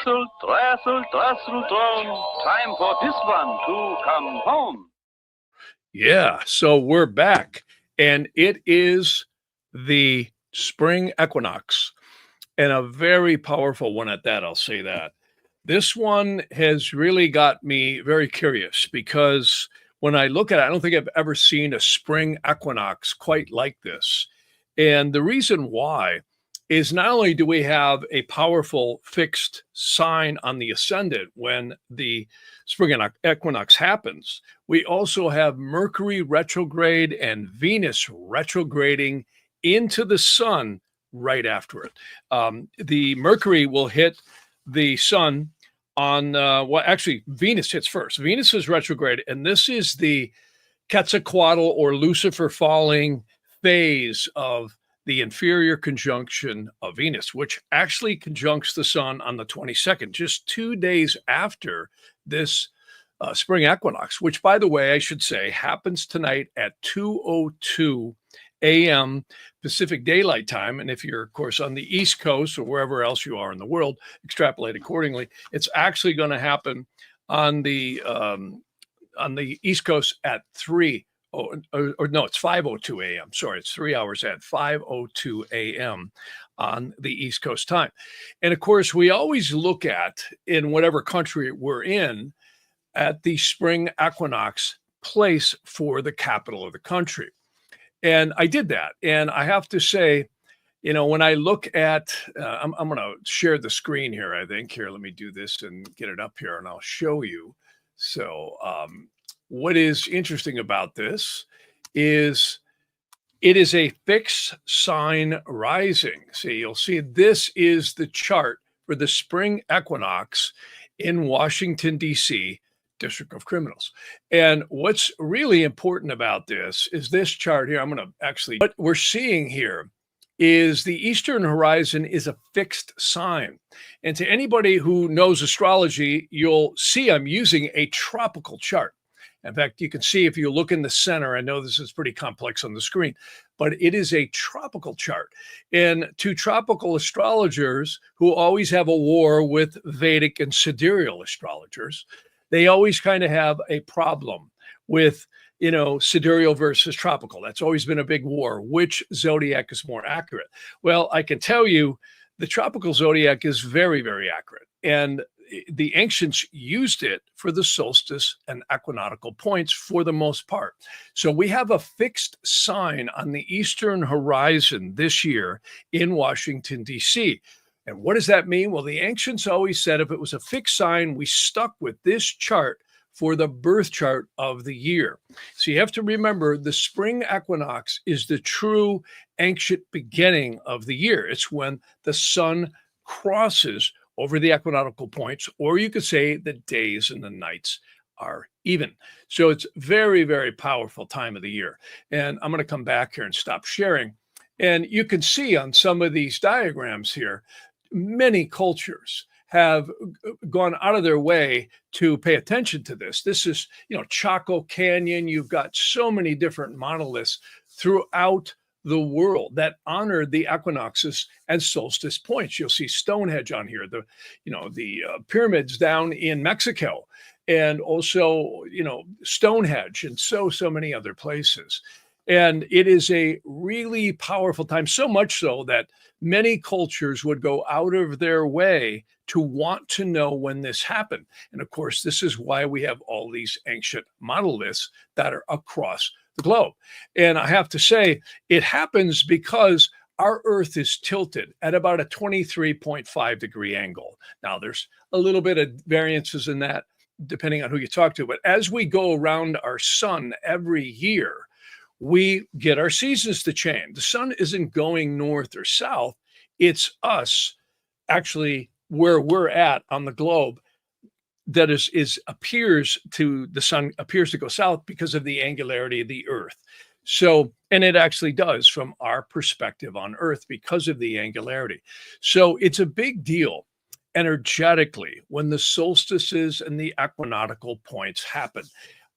Dressel, dressel, dressel, drum. Time for this one to come home. Yeah, so we're back, and it is the spring equinox, and a very powerful one at that, I'll say that. This one has really got me very curious because when I look at it, I don't think I've ever seen a spring equinox quite like this. And the reason why is not only do we have a powerful fixed sign on the ascendant when the spring equinox happens, we also have Mercury retrograde and Venus retrograding into the sun right after it. The Mercury will hit the sun on, well, actually, Venus hits first. Venus is retrograde, and this is the Quetzalcoatl or Lucifer falling phase of the inferior conjunction of Venus, which actually conjuncts the sun on the 22nd, just 2 days after this spring equinox, which, by the way, I should say, happens tonight at 2:02 a.m. Pacific Daylight Time. And if you're, of course, on the East Coast or wherever else you are in the world, extrapolate accordingly. It's actually going to happen on the East Coast at 3. Or no, it's 5:02 a.m. Sorry, it's 3 hours at 5:02 a.m. on the East Coast time. And of course, we always look at, in whatever country we're in, at the spring equinox place for the capital of the country. And I did that. And I have to say, you know, when I look at, I'm going to share the screen here, I think. Here, let me do this and get it up here, and I'll show you. So, what is interesting about this is it is a fixed sign rising. See, you'll see this is the chart for the spring equinox in Washington, D.C., District of Criminals. And what's really important about this is this chart here. I'm going to actually, what we're seeing here is the Eastern horizon is a fixed sign. And to anybody who knows astrology, you'll see I'm using a tropical chart. In fact, you can see if you look in the center, I know this is pretty complex on the screen, but it is a tropical chart. And to tropical astrologers who always have a war with Vedic and sidereal astrologers, they always kind of have a problem with, you know, sidereal versus tropical. That's always been a big war. Which zodiac is more accurate? Well, I can tell you the tropical zodiac is very, very accurate. And the ancients used it for the solstice and equinoctial points for the most part. So we have a fixed sign on the eastern horizon this year in Washington, D.C. And what does that mean? Well, the ancients always said if it was a fixed sign, we stuck with this chart for the birth chart of the year. So you have to remember the spring equinox is the true ancient beginning of the year. It's when the sun crosses over the equinoctial points, or you could say the days and the nights are even. So it's very, very powerful time of the year. And I'm going to come back here and stop sharing. And you can see on some of these diagrams here, many cultures have gone out of their way to pay attention to this. This is, you know, Chaco Canyon. You've got so many different monoliths throughout the world that honored the equinoxes and solstice points. You'll see Stonehenge on here, the pyramids down in Mexico, and also, you know, Stonehenge and so many other places. And it is a really powerful time, so much so that many cultures would go out of their way to want to know when this happened. And of course, this is why we have all these ancient monoliths that are across the globe. And I have to say, it happens because our Earth is tilted at about a 23.5 degree angle. Now, there's a little bit of variances in that, depending on who you talk to. But as we go around our sun every year, we get our seasons to change. The sun isn't going north or south. It's us actually where we're at on the globe that appears to, the sun appears to go south because of the angularity of the Earth. So, and it actually does from our perspective on Earth because of the angularity. So it's a big deal energetically when the solstices and the equinoctial points happen.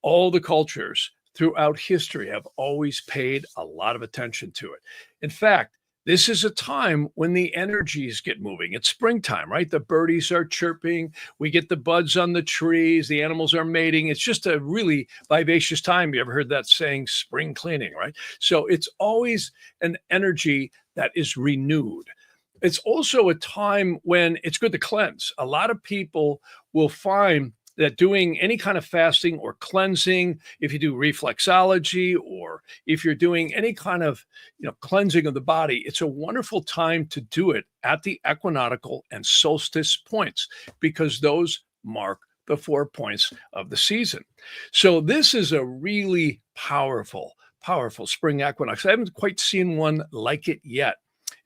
All the cultures throughout history have always paid a lot of attention to it. In fact, This is a time when the energies get moving. It's springtime, right? The birdies are chirping. We get the buds on the trees. The animals are mating. It's just a really vivacious time. You ever heard that saying, spring cleaning, right? So it's always an energy that is renewed. It's also a time when it's good to cleanse. A lot of people will find that doing any kind of fasting or cleansing, if you do reflexology or if you're doing any kind of cleansing of the body, it's a wonderful time to do it at the equinoctial and solstice points because those mark the 4 points of the season. So this is a really powerful spring equinox. I haven't quite seen one like it yet.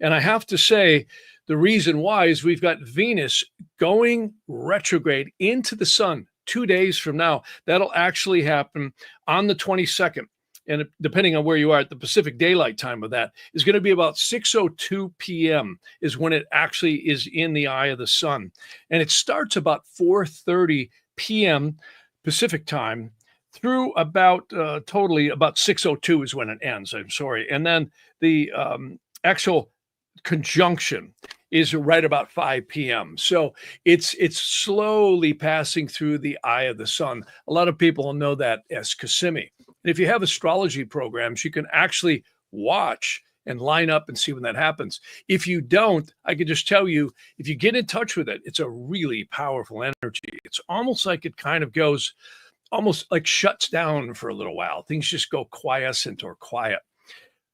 And I have to say, the reason why is we've got Venus going retrograde into the sun 2 days from now. That'll actually happen on the 22nd. And depending on where you are at the Pacific Daylight Time of that is going to be about 6:02 p.m. is when it actually is in the eye of the sun. And it starts about 4:30 p.m. Pacific time through about totally about 6:02 is when it ends. I'm sorry. And then the actual conjunction is right about 5 p.m. So it's slowly passing through the eye of the sun. A lot of people know that as Kissimmee. And if you have astrology programs, you can actually watch and line up and see when that happens. If you don't, I can just tell you, if you get in touch with it, it's a really powerful energy. It's almost like it kind of goes, almost like shuts down for a little while. Things just go quiescent or quiet.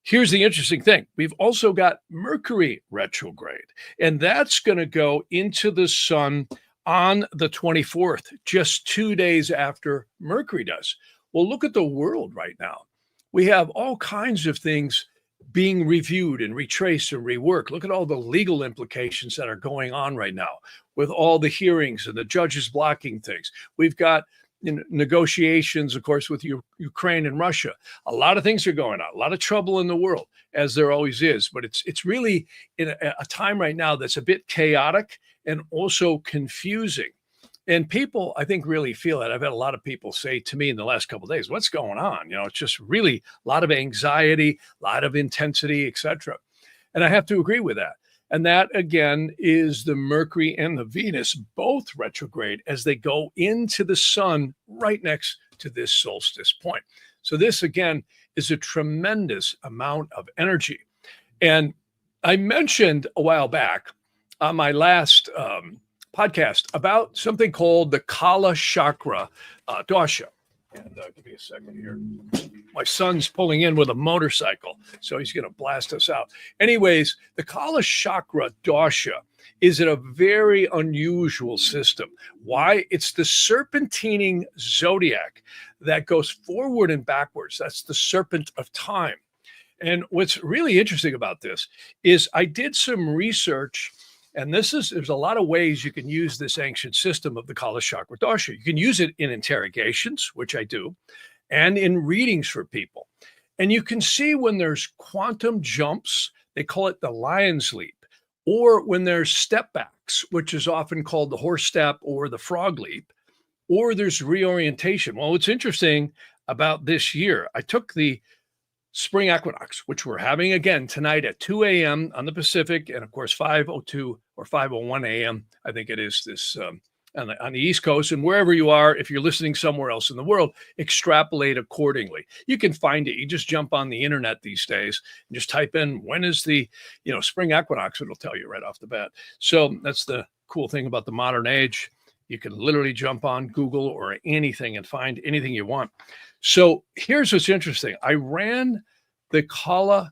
Here's the interesting thing. We've also got Mercury retrograde, and that's going to go into the sun on the 24th, just 2 days after Mercury does. Well, look at the world right now. We have all kinds of things being reviewed and retraced and reworked. Look at all the legal implications that are going on right now with all the hearings and the judges blocking things. We've got negotiations, of course, with Ukraine and Russia. A lot of things are going on, a lot of trouble in the world, as there always is. But it's really in a time right now that's a bit chaotic and also confusing. And people, I think, really feel it. I've had a lot of people say to me in the last couple of days, what's going on? It's just really a lot of anxiety, a lot of intensity, etc. And I have to agree with that. And that, again, is the Mercury and the Venus, both retrograde as they go into the sun right next to this solstice point. So this, again, is a tremendous amount of energy. And I mentioned a while back on my last podcast about something called the Kala Chakra dosha. And give me a second here. My son's pulling in with a motorcycle, so he's going to blast us out. Anyways, the Kala Chakra dosha is in a very unusual system. Why? It's the serpentining zodiac that goes forward and backwards. That's the serpent of time. And what's really interesting about this is I did some research. And there's a lot of ways you can use this ancient system of the Kala Chakra dosha. You can use it in interrogations, which I do, and in readings for people. And you can see when there's quantum jumps, they call it the lion's leap, or when there's step backs, which is often called the horse step or the frog leap, or there's reorientation. Well, what's interesting about this year, I took the spring equinox, which we're having again tonight at 2 a.m. on the Pacific, and of course 5:02 or 5:01 a.m. I think it is this on the East Coast, and wherever you are, if you're listening somewhere else in the world, extrapolate accordingly. You can find it. You just jump on the internet these days and just type in when is the spring equinox. It'll tell you right off the bat. So that's the cool thing about the modern age. You can literally jump on Google or anything and find anything you want. So here's what's interesting. I ran the Kala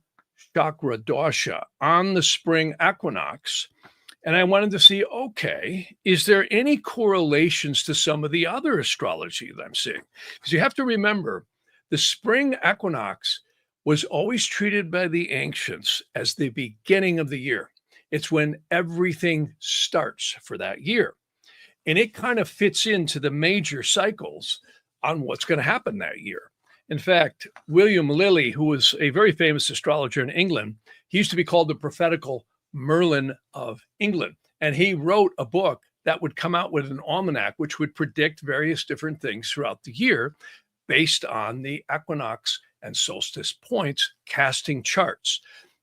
Chakra dosha on the spring equinox, and I wanted to see, okay, is there any correlations to some of the other astrology that I'm seeing? Because you have to remember, the spring equinox was always treated by the ancients as the beginning of the year. It's when everything starts for that year. And it kind of fits into the major cycles on what's going to happen that year. In fact, William Lilly, who was a very famous astrologer in England, he used to be called the prophetical Merlin of England. And he wrote a book that would come out with an almanac, which would predict various different things throughout the year based on the equinox and solstice points, casting charts.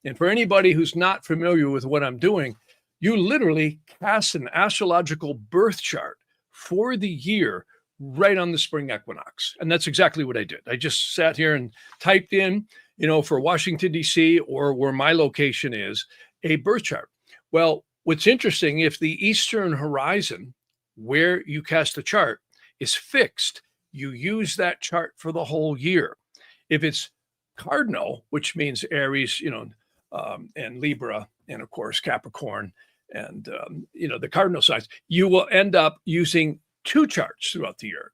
And for anybody who's not familiar with what I'm doing, you literally cast an astrological birth chart for the year right on the spring equinox. And that's exactly what I did. I just sat here and typed in, for Washington, D.C., or where my location is, a birth chart. Well, what's interesting, if the eastern horizon where you cast the chart is fixed, you use that chart for the whole year. If it's cardinal, which means Aries, and Libra, and of course Capricorn, and the cardinal signs, you will end up using 2 charts throughout the year.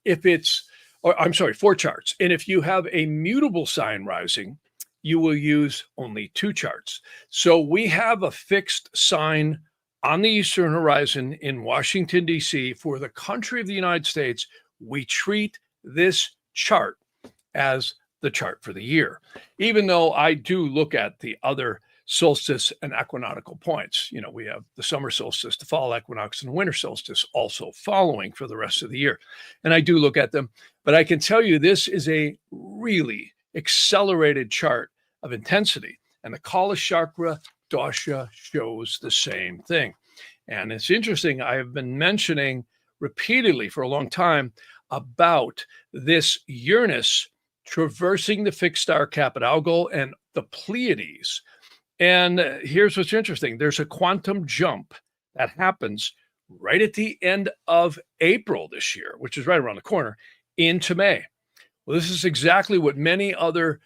Four charts. And if you have a mutable sign rising, you will use only 2 charts. So we have a fixed sign on the eastern horizon in Washington, D.C. For the country of the United States. We treat this chart as the chart for the year, even though I do look at the other solstice and equinoctial points. We have the summer solstice, the fall equinox, and the winter solstice also following for the rest of the year. And I do look at them, but I can tell you this is a really accelerated chart of intensity. And the Kala Chakra Dosha shows the same thing. And it's interesting, I have been mentioning repeatedly for a long time about this Uranus traversing the fixed star Capit-Algol and the Pleiades. And here's what's interesting. There's a quantum jump that happens right at the end of April this year, which is right around the corner, into May. Well, this is exactly what many other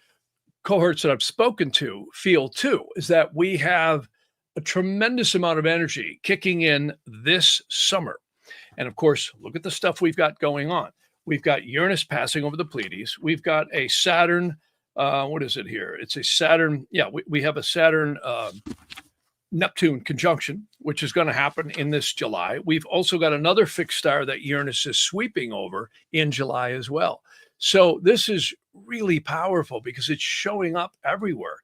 cohorts that I've spoken to feel too, is that we have a tremendous amount of energy kicking in this summer. And of course, look at the stuff we've got going on. We've got Uranus passing over the Pleiades. We've got a Saturn, what is it here? It's a Saturn, we have a Saturn Neptune conjunction, which is going to happen in this July. We've also got another fixed star that Uranus is sweeping over in July as well. So this is really powerful because it's showing up everywhere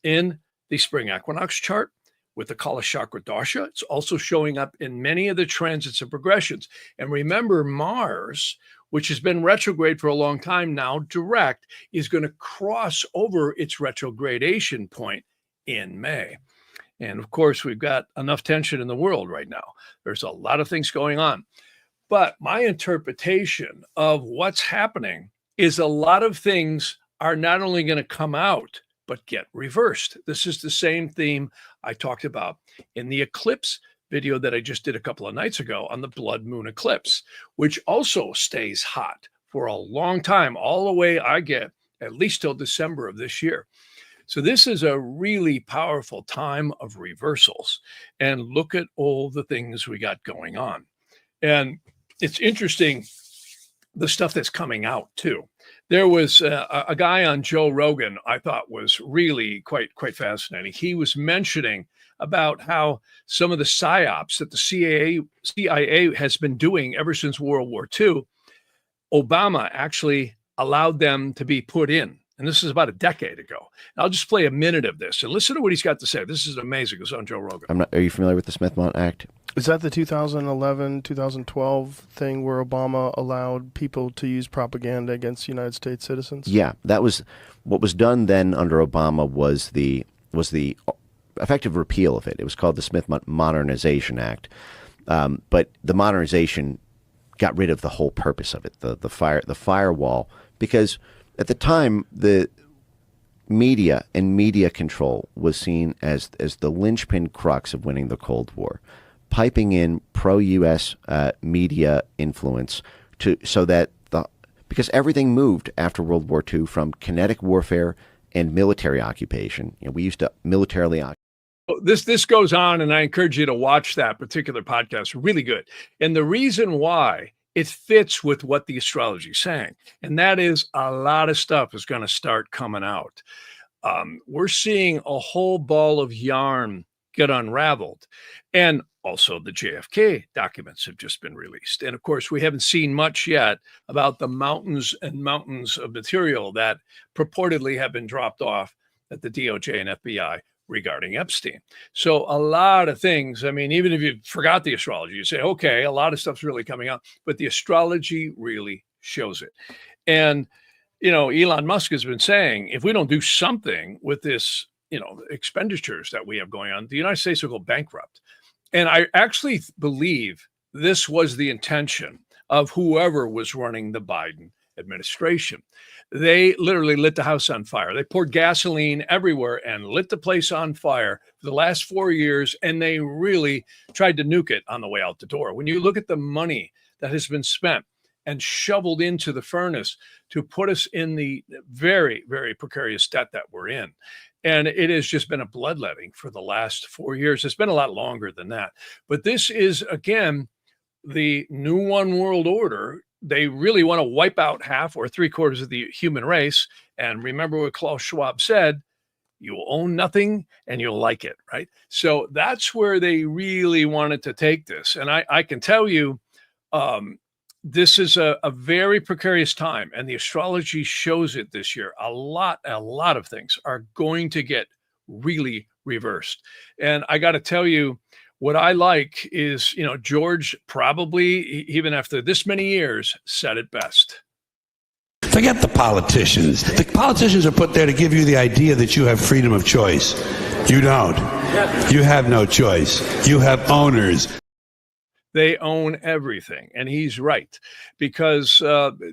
in the spring equinox chart with the Kala Chakra Dosha. It's also showing up in many of the transits and progressions. And remember, Mars, which has been retrograde for a long time now, direct, is going to cross over its retrogradation point in May. And of course, we've got enough tension in the world right now. There's a lot of things going on. But my interpretation of what's happening is a lot of things are not only going to come out, but get reversed. This is the same theme I talked about in the eclipse video that I just did a couple of nights ago on the blood moon eclipse, which also stays hot for a long time, all the way I get at least till December of this year. So this is a really powerful time of reversals. And look at all the things we got going on. And it's interesting, the stuff that's coming out too. There was a guy on Joe Rogan I thought was really quite fascinating. He was mentioning about how some of the psyops that the CIA has been doing ever since World War II, Obama actually allowed them to be put in. And this is about a decade ago. I'll just play a minute of this and listen to what he's got to say. This is amazing. It's on Joe Rogan. Are you familiar with the Smith-Mont Act? Is that the 2011, 2012 thing where Obama allowed people to use propaganda against United States citizens? Yeah, that was what was done then under Obama was the effective repeal of it. It was called the Smith-Mont Modernization Act. But the modernization got rid of the whole purpose of it, the firewall, because at the time, the media and media control was seen as the linchpin crux of winning the Cold War, piping in pro-U.S. Media influence because everything moved after World War II from kinetic warfare and military occupation. We used to militarily occupy. This goes on, and I encourage you to watch that particular podcast. Really good. And the reason why it fits with what the astrology is saying. And that is a lot of stuff is going to start coming out. We're seeing a whole ball of yarn get unraveled. And also the JFK documents have just been released. And of course, we haven't seen much yet about the mountains and mountains of material that purportedly have been dropped off at the DOJ and FBI regarding Epstein. So a lot of things, I mean, even if you forgot the astrology, you say, okay, a lot of stuff's really coming out, but the astrology really shows it. And, Elon Musk has been saying, if we don't do something with this, expenditures that we have going on, the United States will go bankrupt. And I actually believe this was the intention of whoever was running the Biden administration. They literally lit the house on fire. They poured gasoline everywhere and lit the place on fire for the last 4 years, and they really tried to nuke it on the way out the door. When you look at the money that has been spent and shoveled into the furnace to put us in the very, very precarious debt that we're in. And it has just been a bloodletting for the last 4 years. It's been a lot longer than that. But this is, again, the new one world order. They really want to wipe out half or 3/4 of the human race. And remember what Klaus Schwab said, you'll own nothing and you'll like it, right? So that's where they really wanted to take this. And I can tell you, this is a very precarious time, and the astrology shows it this year. A lot of things are going to get really reversed. And I got to tell you, what I like is, George probably, even after this many years, said it best. Forget the politicians. The politicians are put there to give you the idea that you have freedom of choice. You don't. You have no choice. You have owners. They own everything. And he's right, because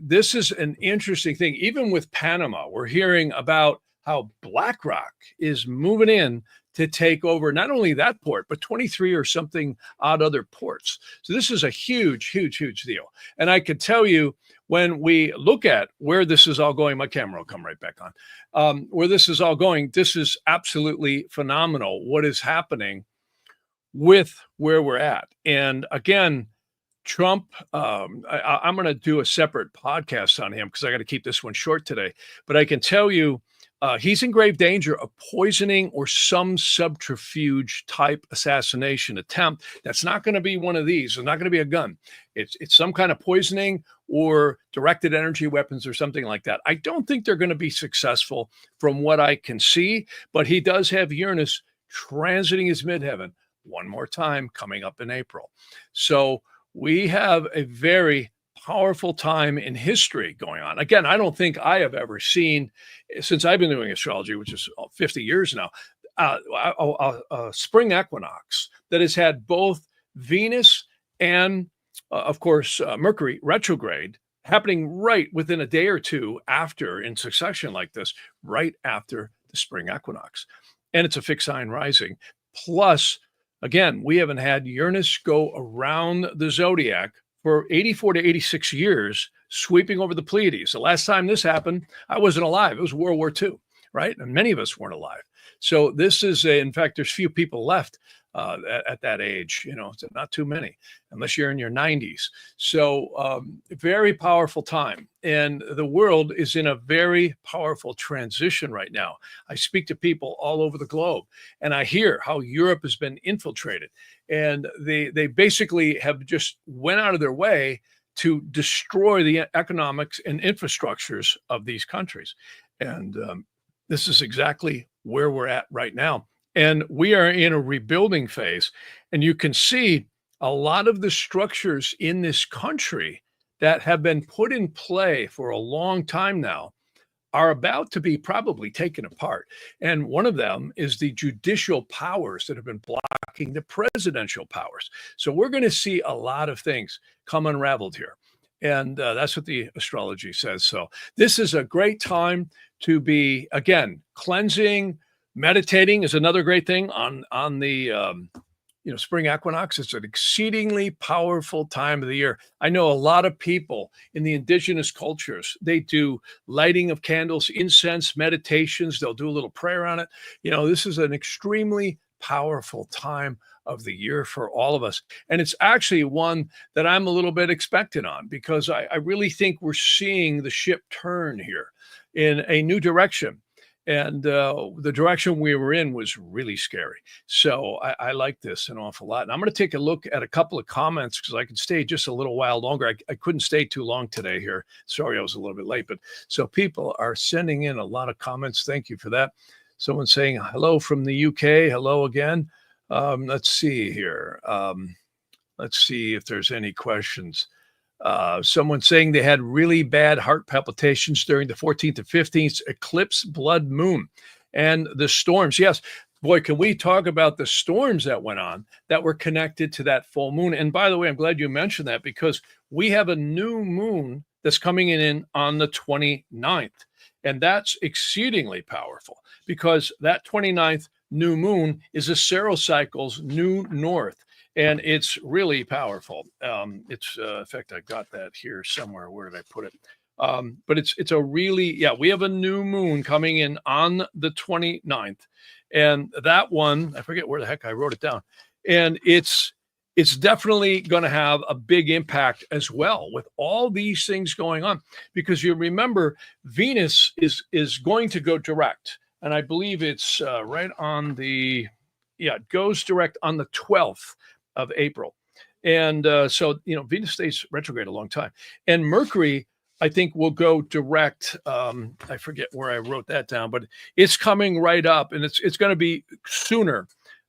this is an interesting thing. Even with Panama, we're hearing about how BlackRock is moving in to take over not only that port, but 23 or something odd other ports. So this is a huge, huge, huge deal. And I could tell you, when we look at where this is all going, my camera will come right back on, where this is all going, this is absolutely phenomenal what is happening with where we're at. And again, Trump, I'm going to do a separate podcast on him because I got to keep this one short today. But I can tell you, he's in grave danger of poisoning or some subterfuge type assassination attempt. That's not going to be one of these. It's not going to be a gun. It's some kind of poisoning or directed energy weapons or something like that. I don't think they're going to be successful from what I can see, but he does have Uranus transiting his midheaven one more time coming up in April. So we have a very powerful time in history going on. Again, I don't think I have ever seen, since I've been doing astrology, which is 50 years now, a spring equinox that has had both Venus and, of course, Mercury retrograde happening right within a day or two after, in succession like this, right after the spring equinox. And it's a fixed sign rising. Plus, again, we haven't had Uranus go around the zodiac for 84 to 86 years, sweeping over the Pleiades. The last time this happened, I wasn't alive. It was World War II, right? And many of us weren't alive. So this is, in fact, there's few people left at that age, not too many, unless you're in your 90s. So very powerful time. And the world is in a very powerful transition right now. I speak to people all over the globe, and I hear how Europe has been infiltrated. And they basically have just went out of their way to destroy the economics and infrastructures of these countries. And this is exactly where we're at right now. And we are in a rebuilding phase. And you can see a lot of the structures in this country that have been put in play for a long time now are about to be probably taken apart. And one of them is the judicial powers that have been blocking the presidential powers. So we're going to see a lot of things come unraveled here. And that's what the astrology says. So this is a great time to be, again, cleansing. Meditating is another great thing on the spring equinox. It's an exceedingly powerful time of the year. I know a lot of people in the indigenous cultures, they do lighting of candles, incense, meditations. They'll do a little prayer on it. This is an extremely powerful time of the year for all of us. And it's actually one that I'm a little bit expectant on, because I really think we're seeing the ship turn here in a new direction. And the direction we were in was really scary. So I like this an awful lot. And I'm going to take a look at a couple of comments because I can stay just a little while longer. I couldn't stay too long today here. Sorry, I was a little bit late. But so people are sending in a lot of comments. Thank you for that. Someone saying hello from the UK. Hello again. Let's see here. Let's see if there's any questions. Someone saying they had really bad heart palpitations during the 14th to 15th eclipse blood moon. And the storms, yes. Boy, can we talk about the storms that went on that were connected to that full moon? And by the way, I'm glad you mentioned that because we have a new moon that's coming in on the 29th. And that's exceedingly powerful because that 29th new moon is a Sarocycle's new north. And it's really powerful. In fact, I got that here somewhere. Where did I put it? But it's a really, we have a new moon coming in on the 29th. And that one, I forget where the heck I wrote it down. And it's definitely going to have a big impact as well with all these things going on, because you remember Venus is going to go direct. And I believe it's right on it goes direct on the 12th of April. And so, Venus stays retrograde a long time. And Mercury, I think, will go direct. I forget where I wrote that down, but it's coming right up, and it's going to be sooner.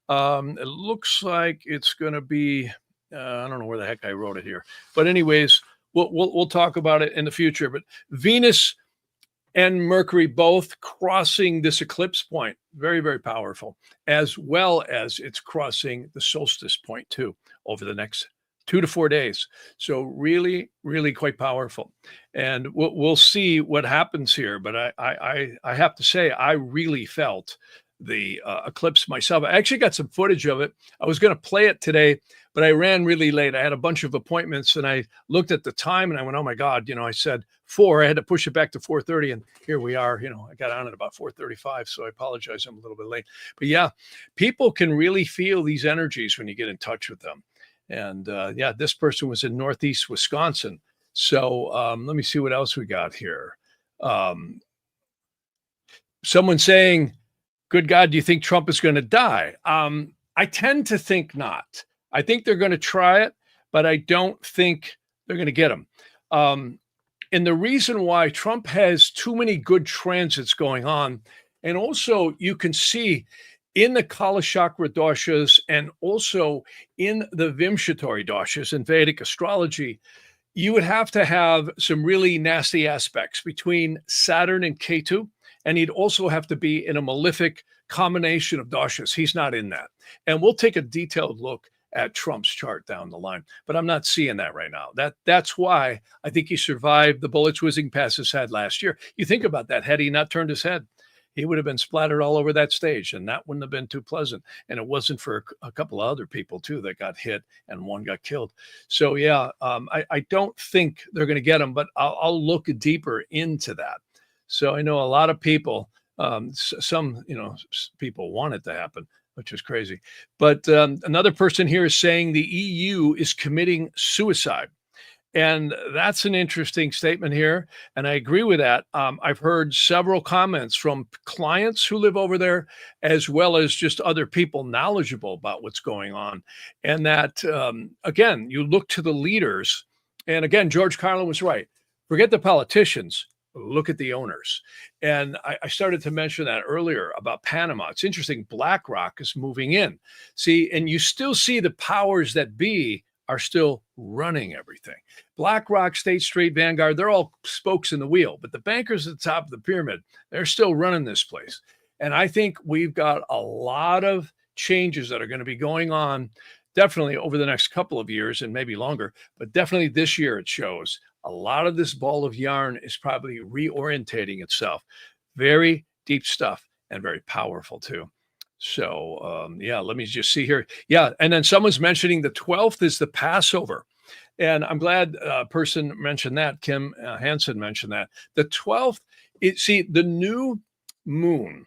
It looks like it's going to be. I don't know where the heck I wrote it here, but anyways, we'll talk about it in the future. But Venus and Mercury both crossing this eclipse point, very, very powerful, as well as it's crossing the solstice point too over the next 2 to 4 days. So really, really quite powerful. And we'll see what happens here. But I have to say, I really felt the eclipse myself. I actually got some footage of it. I was going to play it today, but I ran really late. I had a bunch of appointments and I looked at the time and I went, oh my God, I said 4, I had to push it back to 4:30 and here we are, I got on at about 4:35. So I apologize. I'm a little bit late, but yeah, people can really feel these energies when you get in touch with them. And this person was in Northeast Wisconsin. So let me see what else we got here. Someone saying, good God, do you think Trump is going to die? I tend to think not. I think they're going to try it, but I don't think they're going to get him. And the reason why, Trump has too many good transits going on. And also you can see in the Kala Chakra doshas and also in the Vimshatori doshas in Vedic astrology, you would have to have some really nasty aspects between Saturn and Ketu. And he'd also have to be in a malefic combination of doshas. He's not in that. And we'll take a detailed look at Trump's chart down the line, but I'm not seeing that right now. That's why I think he survived the bullets whizzing past his head last year. You think about that, had he not turned his head, he would have been splattered all over that stage, and that wouldn't have been too pleasant. And it wasn't for a couple of other people too that got hit and one got killed. So I don't think they're going to get him, but I'll look deeper into that. So I know a lot of people, some people want it to happen, which is crazy. But another person here is saying the EU is committing suicide. And that's an interesting statement here. And I agree with that. I've heard several comments from clients who live over there, as well as just other people knowledgeable about what's going on. And that, again, you look to the leaders. And again, George Carlin was right. Forget the politicians. Look at the owners. And I started to mention that earlier about Panama. It's interesting. BlackRock is moving in. See, and you still see the powers that be are still running everything. BlackRock, State Street, Vanguard, they're all spokes in the wheel, but the bankers at the top of the pyramid, they're still running this place. And I think we've got a lot of changes that are going to be going on definitely over the next couple of years and maybe longer, but definitely this year it shows a lot of this ball of yarn is probably reorientating itself. Very deep stuff and very powerful too. So, let me just see here. Yeah. And then someone's mentioning the 12th is the Passover. And I'm glad a person mentioned that. Kim Hansen mentioned that. The 12th, the new moon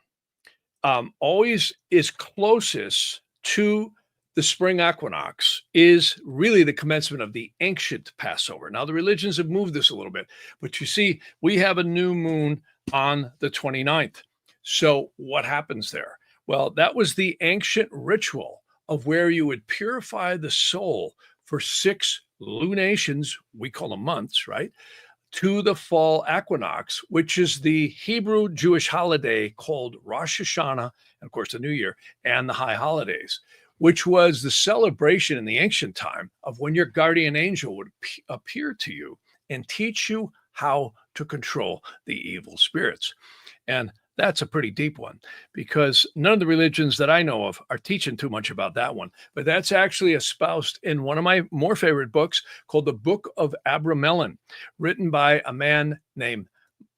always is closest to the spring equinox is really the commencement of the ancient Passover. Now, the religions have moved this a little bit, but you see, we have a new moon on the 29th. So what happens there? Well, that was the ancient ritual of where you would purify the soul for 6 lunations, we call them months, right? To the fall equinox, which is the Hebrew Jewish holiday called Rosh Hashanah, and of course the New Year, and the high holidays, which was the celebration in the ancient time of when your guardian angel would appear to you and teach you how to control the evil spirits. And That's a pretty deep one, because none of the religions that I know of are teaching too much about that one. But that's actually espoused in one of my more favorite books called The Book of Abramelin, written by a man named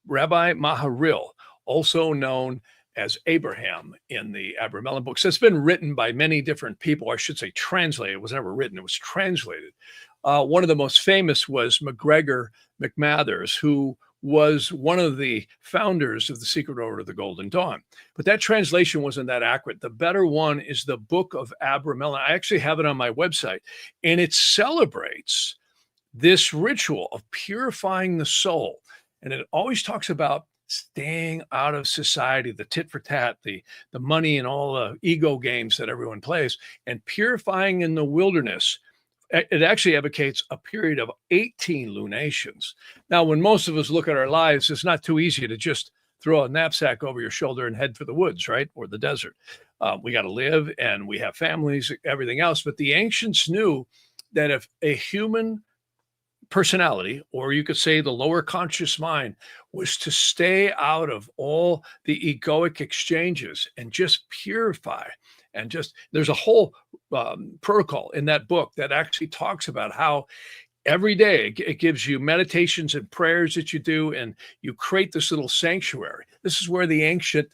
Rabbi Maharil, also known as Abraham in the Abramelin books. It's been written by many different people. I should say translated. It was never written. It was translated. One of the most famous was MacGregor McMathers, who was one of the founders of the Secret Order of the Golden Dawn. But that translation wasn't that accurate. The better one is the Book of Abramelin. I actually have it on my website, and it celebrates this ritual of purifying the soul. And it always talks about staying out of society, the tit for tat, the money and all the ego games that everyone plays, and purifying in the wilderness. It actually advocates a period of 18 lunations. Now, when most of us look at our lives, it's not too easy to just throw a knapsack over your shoulder and head for the woods, right? Or the desert. We got to live, and we have families, everything else. But the ancients knew that if a human personality, or you could say the lower conscious mind, was to stay out of all the egoic exchanges and just purify, and just, there's a whole protocol in that book that actually talks about how every day it gives you meditations and prayers that you do, and you create this little sanctuary. This is where the ancient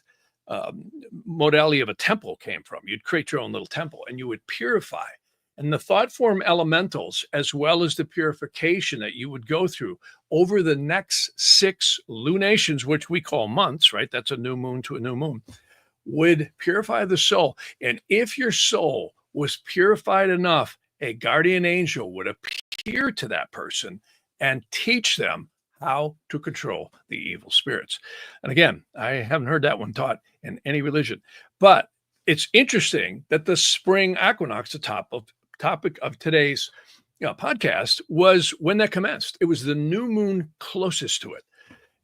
modality of a temple came from. You'd create your own little temple, and you would purify. And the thought form elementals, as well as the purification that you would go through over the next 6 lunations, which we call months, right? That's a new moon to a new moon, would purify the soul. And if your soul was purified enough, a guardian angel would appear to that person and teach them how to control the evil spirits. And again, I haven't heard that one taught in any religion, but it's interesting that the spring equinox, the topic of today's podcast, was when that commenced. It was the new moon closest to it,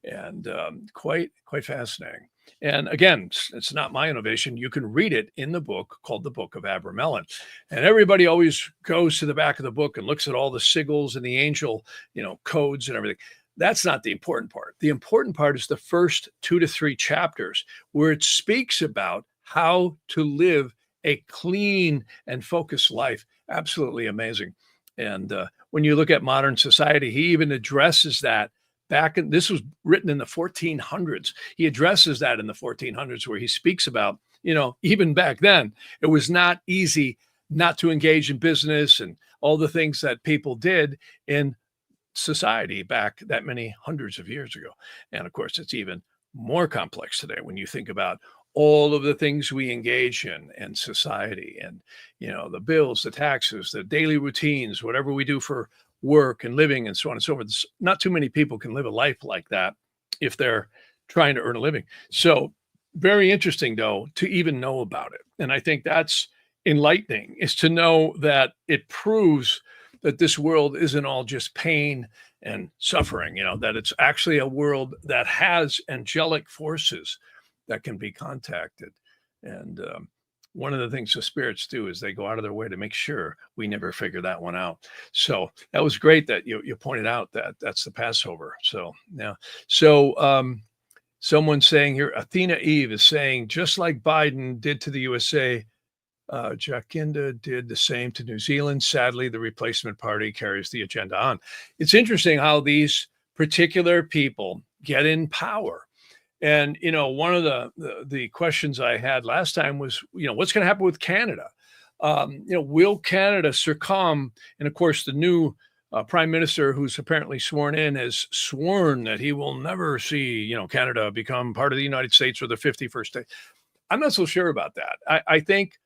and quite fascinating. And again, it's not my innovation. You can read it in the book called The Book of Abramelin. And everybody always goes to the back of the book and looks at all the sigils and the angel, codes and everything. That's not the important part. The important part is the first 2 to 3 chapters, where it speaks about how to live a clean and focused life. Absolutely amazing. And when you look at modern society, he even addresses that this was written in the 1400s. He addresses that in the 1400s, where he speaks about, even back then, it was not easy not to engage in business and all the things that people did in society back that many hundreds of years ago. And of course, it's even more complex today when you think about all of the things we engage in society, and the bills, the taxes, the daily routines, whatever we do for work and living and so on and so forth. Not too many people can live a life like that if they're trying to earn a living. So very interesting, though, to even know about it. And I think that's enlightening, is to know that it proves that this world isn't all just pain and suffering, that it's actually a world that has angelic forces that can be contacted. And one of the things the spirits do is they go out of their way to make sure we never figure that one out. So that was great that you pointed out that that's the Passover. So now, someone's saying here, Athena Eve is saying, just like Biden did to the USA, Jacinda did the same to New Zealand. Sadly, the replacement party carries the agenda on. It's interesting how these particular people get in power. And, one of the questions I had last time was, what's going to happen with Canada? Will Canada succumb? And of course, the new prime minister, who's apparently sworn in, has sworn that he will never see, Canada become part of the United States or the 51st state. I'm not so sure about that. I think,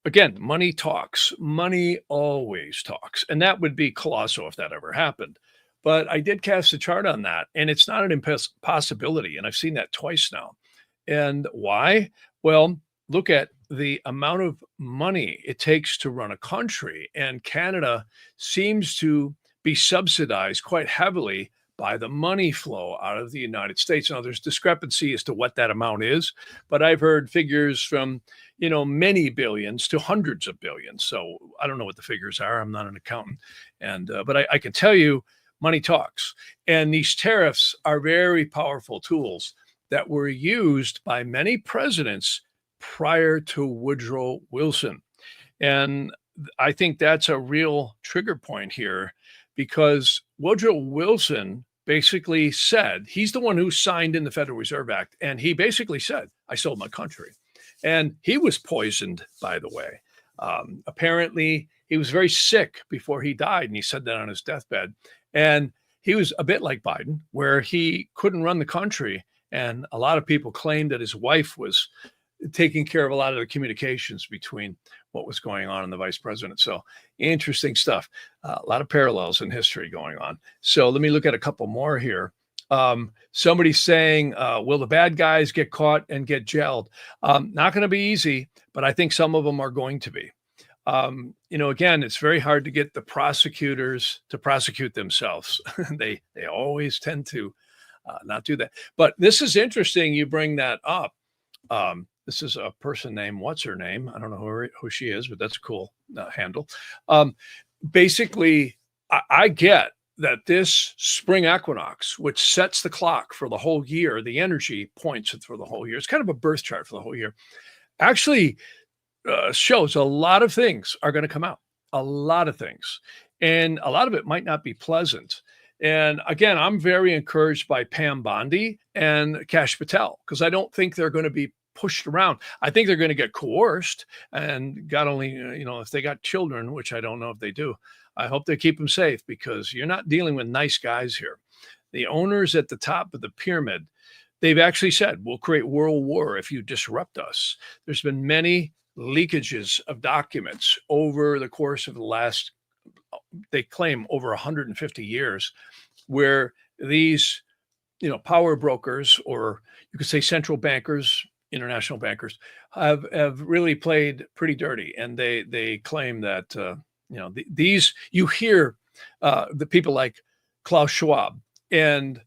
again, money talks. Money always talks. And that would be colossal if that ever happened. But I did cast a chart on that, and it's not an impossibility. And I've seen that twice now. And why? Well, look at the amount of money it takes to run a country. And Canada seems to be subsidized quite heavily by the money flow out of the United States. Now, there's discrepancy as to what that amount is, but I've heard figures from, many billions to hundreds of billions. So I don't know what the figures are. I'm not an accountant. And but I can tell you, money talks. And these tariffs are very powerful tools that were used by many presidents prior to Woodrow Wilson. And I think that's a real trigger point here, because Woodrow Wilson basically said, he's the one who signed in the Federal Reserve Act, and he basically said, I sold my country. And he was poisoned, by the way. Apparently, he was very sick before he died, and he said that on his deathbed. And he was a bit like Biden, where he couldn't run the country. And a lot of people claimed that his wife was taking care of a lot of the communications between what was going on and the vice president. So interesting stuff. A lot of parallels in history going on. So let me look at a couple more here. Somebody's saying, will the bad guys get caught and get jailed? Not going to be easy, but I think some of them are going to be. Again, it's very hard to get the prosecutors to prosecute themselves. They always tend to not do that. But this is interesting. You bring that up. This is a person named, what's her name? I don't know who she is, but that's a cool handle. Basically, I get that this spring equinox, which sets the clock for the whole year, the energy points it for the whole year. It's kind of a birth chart for the whole year. Actually, shows a lot of things are going to come out, a lot of things. And a lot of it might not be pleasant. And again, I'm very encouraged by Pam Bondi and Kash Patel, because I don't think they're going to be pushed around. I think they're going to get coerced, and God only, if they got children, which I don't know if they do, I hope they keep them safe, because you're not dealing with nice guys here. The owners at the top of the pyramid, they've actually said, we'll create world war if you disrupt us. There's been many leakages of documents over the course of the last, they claim, over 150 years, where these, power brokers, or you could say central bankers, international bankers, have really played pretty dirty. And they claim that, these, you hear the people like Klaus Schwab and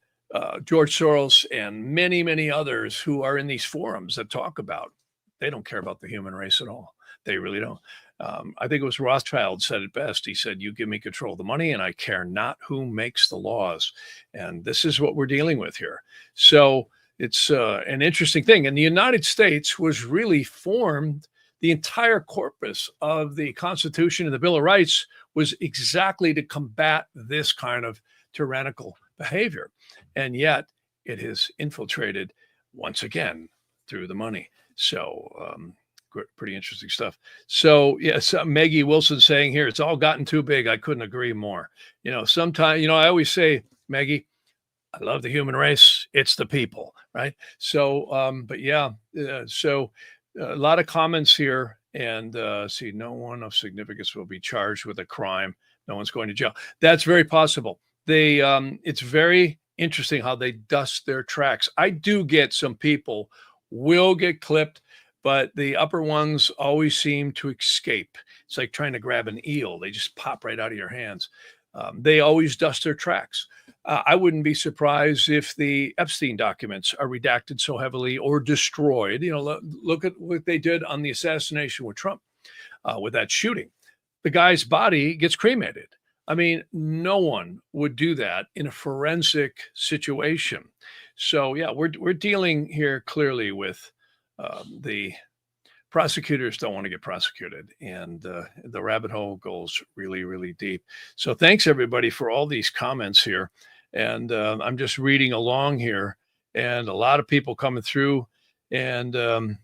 George Soros and many, many others who are in these forums that talk about, they don't care about the human race at all. They really don't. I think it was Rothschild said it best. He said, you give me control of the money and I care not who makes the laws. And this is what we're dealing with here. So it's an interesting thing. And the United States was really formed, the entire corpus of the Constitution and the Bill of Rights was exactly to combat this kind of tyrannical behavior. And yet it has infiltrated once again through the money. So pretty interesting stuff. So yes, Maggie Wilson saying here, it's all gotten too big. I couldn't agree more. Sometimes, I always say, Maggie, I love the human race. It's the people, right? So, but yeah, so a lot of comments here, and see, no one of significance will be charged with a crime. No one's going to jail. That's very possible. It's very interesting how they dust their tracks. I do get some people will get clipped, but the upper ones always seem to escape. It's like trying to grab an eel. They just pop right out of your hands. They always dust their tracks. I wouldn't be surprised if the Epstein documents are redacted so heavily or destroyed. Look at what they did on the assassination with Trump, with that shooting. The guy's body gets cremated. I mean, no one would do that in a forensic situation. So yeah, we're dealing here clearly with the prosecutors don't want to get prosecuted, and the rabbit hole goes really, really deep. So thanks everybody for all these comments here. And I'm just reading along here, and a lot of people coming through, and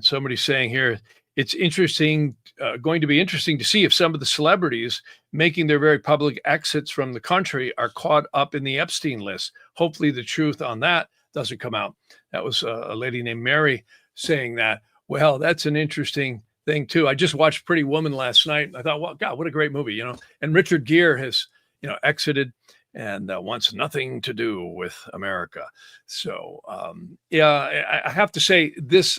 somebody's saying here, it's interesting, going to be interesting to see if some of the celebrities making their very public exits from the country are caught up in the Epstein list. Hopefully the truth on that doesn't come out. That was a lady named Mary saying that. Well, that's an interesting thing too. I just watched Pretty Woman last night. I thought, well, God, what a great movie, And Richard Gere has, exited and wants nothing to do with America. So, I have to say this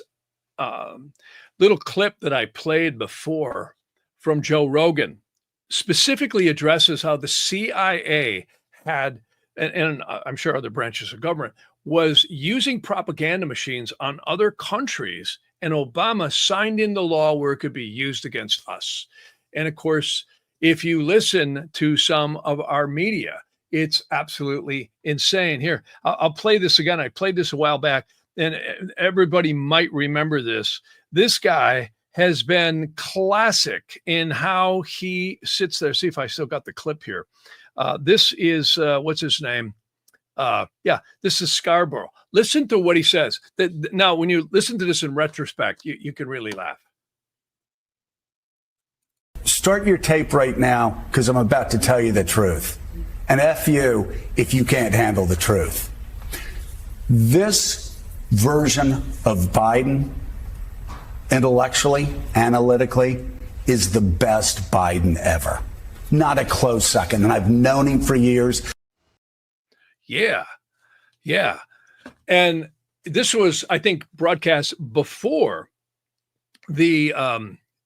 little clip that I played before from Joe Rogan specifically addresses how the CIA had, and I'm sure other branches of government, was using propaganda machines on other countries, and Obama signed in the law where it could be used against us. And of course, if you listen to some of our media, It's absolutely insane. Here, I'll play this again. I played this a while back, and everybody might remember this. This guy has been classic in how he sits there. See if I still got the clip here. This is, what's his name? Yeah, this is Scarborough. Listen to what he says. Now, when you listen to this in retrospect, you can really laugh. Start your tape right now, because I'm about to tell you the truth. And F you if you can't handle the truth. This version of Biden, intellectually, analytically, is the best Biden ever. Not a close second. And I've known him for years. Yeah. And this was, I think, broadcast before the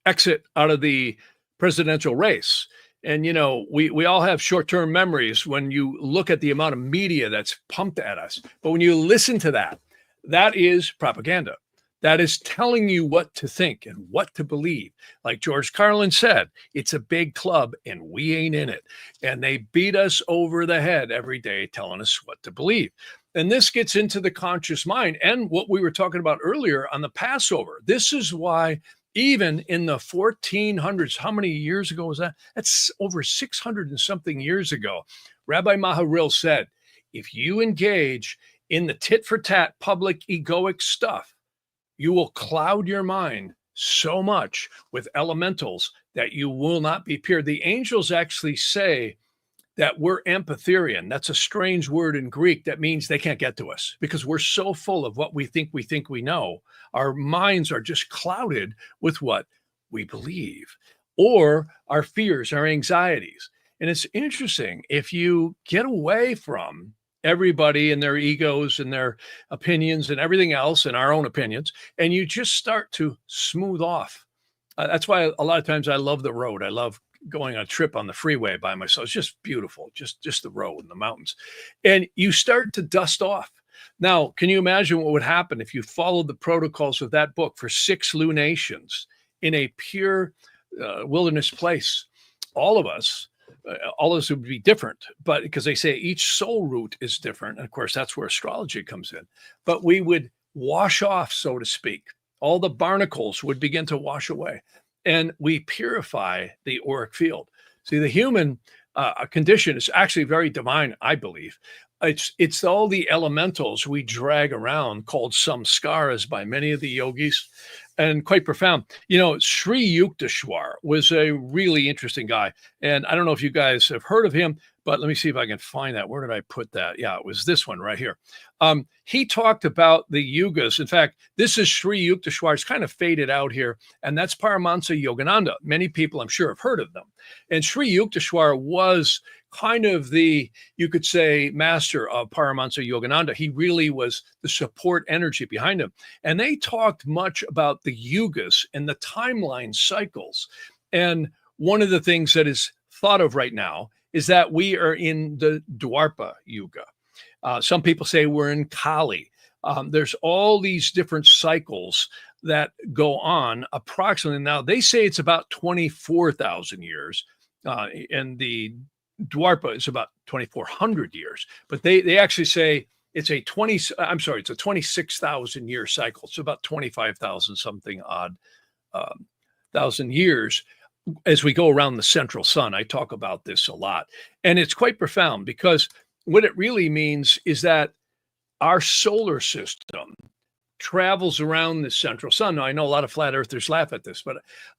exit out of the presidential race. And, you know, we all have short-term memories when you look at the amount of media that's pumped at us. But when you listen to that, that is propaganda. That is telling you what to think and what to believe. Like George Carlin said, it's a big club and we ain't in it. And they beat us over the head every day telling us what to believe. And this gets into the conscious mind and what we were talking about earlier on the Passover. This is why even in the 1400s, how many years ago was that? That's over 600 and something years ago. Rabbi Maharil said, if you engage in the tit for tat public egoic stuff, you will cloud your mind so much with elementals that you will not be pure. The angels actually say that we're empatherian. That's a strange word in Greek that means they can't get to us because we're so full of what we think we know. Our minds are just clouded with what we believe or our fears, our anxieties. And it's interesting, if you get away from everybody and their egos and their opinions and everything else and our own opinions, and you just start to smooth off. That's why a lot of times I love the road. I love going on a trip on the freeway by myself. It's just beautiful, just the road and the mountains. And you start to dust off. Now, can you imagine what would happen if you followed the protocols of that book for 6 lunations in a pure wilderness place? All of us would be different, but because they say each soul root is different. And of course, that's where astrology comes in. But we would wash off, so to speak. All the barnacles would begin to wash away. And we purify the auric field. See, the human condition is actually very divine, I believe. It's all the elementals we drag around, called samskaras by many of the yogis, and quite profound. You know, Sri Yukteswar was a really interesting guy. And I don't know if you guys have heard of him, but let me see if I can find that. Where did I put that? Yeah, it was this one right here. He talked about the yugas. In fact, this is Sri Yukteswar. It's kind of faded out here. And that's Paramahansa Yogananda. Many people, I'm sure, have heard of them. And Sri Yukteswar was kind of the, you could say, master of Paramahansa Yogananda. He really was the support energy behind him. And they talked much about the yugas and the timeline cycles. And one of the things that is thought of right now is that we are in the Dwarpa Yuga. Some people say we're in Kali. There's all these different cycles that go on approximately. Now, they say it's about 24,000 years, and the Dwarpa is about 2,400 years. But they actually say it's a 26,000 year cycle. So about 25,000 something odd thousand years as we go around the central sun. I talk about this a lot. And it's quite profound because what it really means is that our solar system travels around the central sun. Now, I know a lot of flat earthers laugh at this, but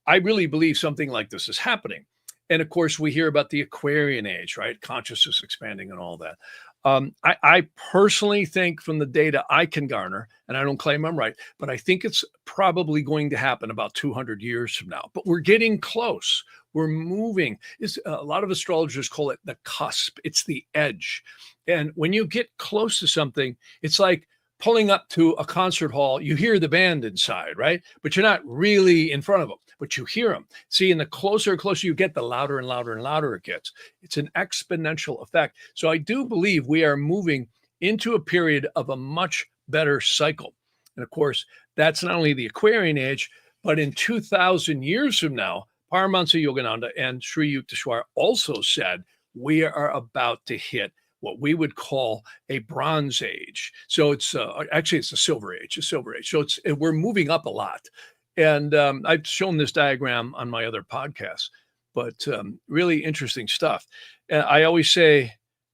I really believe something like this is happening. And of course, we hear about the Aquarian age, right? Consciousness expanding and all that. I personally think from the data I can garner, and I don't claim I'm right, but I think it's probably going to happen about 200 years from now. But we're getting close. We're moving. A lot of astrologers call it the cusp. It's the edge. And when you get close to something, it's like pulling up to a concert hall. You hear the band inside, right? But you're not really in front of them, but you hear them. See, and the closer and closer you get, the louder and louder and louder it gets. It's an exponential effect. So I do believe we are moving into a period of a much better cycle. And of course, that's not only the Aquarian age, but in 2,000 years from now, Paramahansa Yogananda and Sri Yukteswar also said, we are about to hit what we would call a Bronze Age. So it's actually it's a Silver Age, So we're moving up a lot. And I've shown this diagram on my other podcasts, but really interesting stuff. And I always say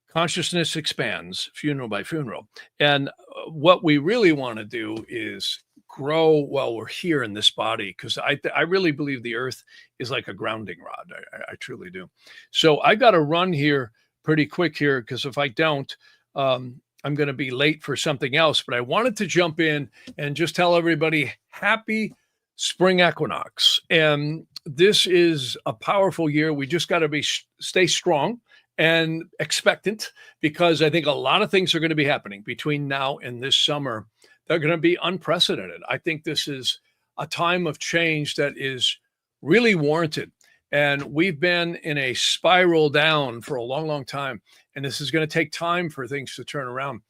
consciousness expands funeral by funeral. And what we really want to do is grow while we're here in this body, because I really believe the earth is like a grounding rod. I truly do. So I got to run here pretty quick here, because if I don't, I'm going to be late for something else. But I wanted to jump in and just tell everybody happy Spring Equinox. And this is a powerful year. We just got to stay strong and expectant, because I think a lot of things are going to be happening between now and this summer. They're going to be unprecedented. I think this is a time of change that is really warranted. And we've been in a spiral down for a long, long time. And this is going to take time for things to turn around.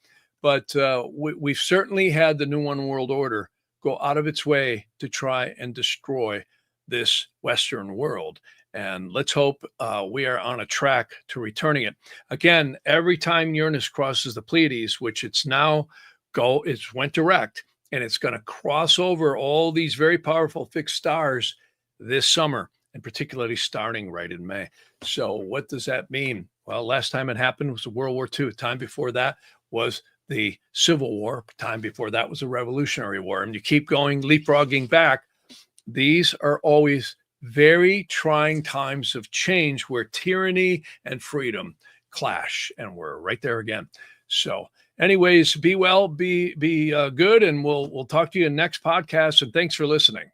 But we've certainly had the New One World Order go out of its way to try and destroy this Western world. And let's hope we are on a track to returning it. Again, every time Uranus crosses the Pleiades, which it's went direct, and it's going to cross over all these very powerful fixed stars this summer, and particularly starting right in May. So what does that mean? Well, last time it happened was World War II. Time before that was the Civil War. Time before that was the Revolutionary War. And you keep going, leapfrogging back. These are always very trying times of change where tyranny and freedom clash. And we're right there again. So anyways, be well, be good. And we'll talk to you in next podcast. And thanks for listening.